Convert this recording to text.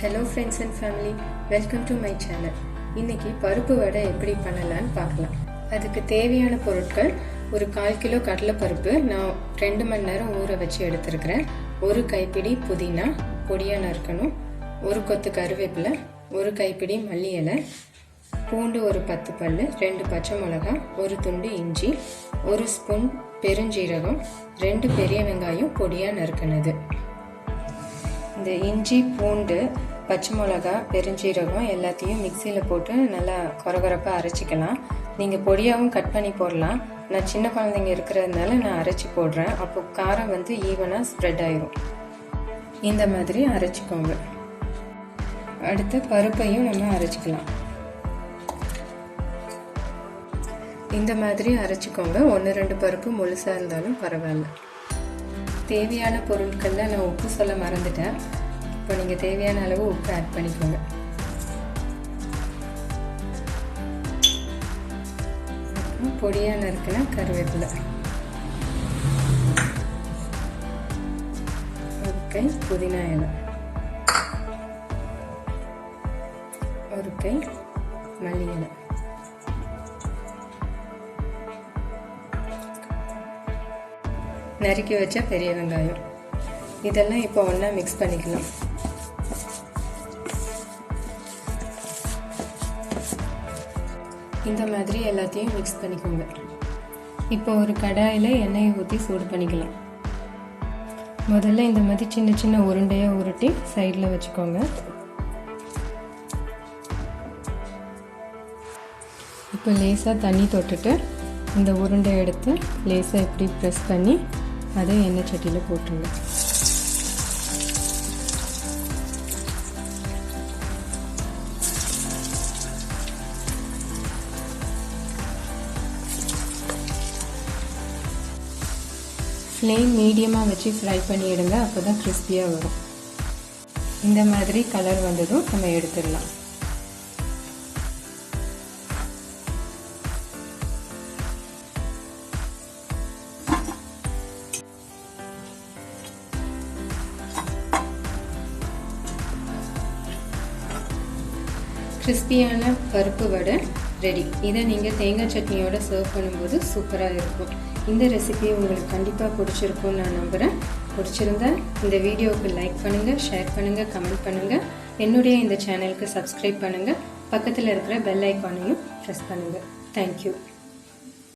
Hello friends and family, welcome to my channel. இன்னைக்கு பருப்பு வடை எப்படி பண்ணலான்னு பார்க்கலாம். அதுக்கு தேவையான பொருட்கள்: ஒரு 1/4 கிலோ கடலைப்பருப்பு நான் 2 மணி நேரம் ஊற வச்சு எடுத்துருக்கிறேன். ஒரு கைப்பிடி புதினா பொடியாக நறுக்கணும், ஒரு கொத்து கருவேப்பிலை, ஒரு கைப்பிடி மல்லி இலை, பூண்டு ஒரு 10 பல், 2 பச்சை மிளகாய், ஒரு துண்டு இஞ்சி, ஒரு ஸ்பூன் பெருஞ்சீரகம், 2 பெரிய வெங்காயம் பொடியாக நறுக்கினது. இந்த இஞ்சி, பூண்டு, பச்சை மிளகா, பெருஞ்சீரகம் எல்லாத்தையும் மிக்சியில் போட்டு நல்லா கொரகொரப்பாக அரைச்சிக்கலாம். நீங்கள் பொடியாகவும் கட் பண்ணி போடலாம். நான் சின்ன குழந்தைங்க இருக்கிறதுனால நான் அரைச்சி போடுறேன். அப்போ காரம் ஈவனாக ஸ்ப்ரெட் ஆயிரும். இந்த மாதிரி அரைச்சிக்கோங்க. அடுத்து பருப்பையும் நம்ம அரைச்சிக்கலாம். இந்த மாதிரி அரைச்சிக்கோங்க. 1-2 பருப்பு முழுசாக இருந்தாலும் பரவாயில்ல. தேவையான பொருட்களில் நான் உப்பு சொல்ல மறந்துட்டேன். இப்போ நீங்கள் தேவையான அளவு உப்பு ஆட் பண்ணிக்கோங்க. பொடியாக நறுக்கின கருவேப்பிலை, ஒரு கை புதினா இலை, ஒரு கை மல்லி இலை, நறுக்கி வச்ச பெரிய வெங்காயம். இதெல்லாம் இப்போ ஒன்றா மிக்ஸ் பண்ணிக்கலாம். இந்த மாதிரி எல்லாத்தையும் மிக்ஸ் பண்ணிக்கோங்க. இப்போ ஒரு கடாயில் எண்ணெயை ஊற்றி சூடு பண்ணிக்கலாம். முதல்ல இந்த மாதிரி சின்ன சின்ன உருண்டையாக உருட்டி சைடில் வச்சுக்கோங்க. இப்போ லேசாக தண்ணி தொட்டுட்டு இந்த உருண்டை எடுத்து லேசாக இப்படி ப்ரெஸ் பண்ணி அதை எண்ணெய் சட்டியில் போட்டுருங்க. ஃப்ளேம் மீடியமாக வச்சு ஃப்ரை பண்ணி எடுங்க. அப்போ தான் கிறிஸ்பியாக வரும். இந்த மாதிரி கலர் வந்ததும் நம்ம எடுத்துடலாம். கிறிஸ்பியான பருப்பு வடை ரெடி. இதை நீங்கள் தேங்காய் சட்னியோட சர்வ் பண்ணும்போது சூப்பராக இருக்கும். இந்த ரெசிபி உங்களுக்கு கண்டிப்பாக பிடிச்சிருக்கும்னு நான் நம்புகிறேன். பிடிச்சிருந்தா இந்த வீடியோவுக்கு லைக் பண்ணுங்கள், ஷேர் பண்ணுங்கள், கமெண்ட் பண்ணுங்கள். என்னுடைய இந்த சேனலுக்கு சப்ஸ்கிரைப் பண்ணுங்கள். பக்கத்தில் இருக்கிற பெல் ஐக்கானையும் ப்ரெஸ் பண்ணுங்கள். தேங்க்யூ.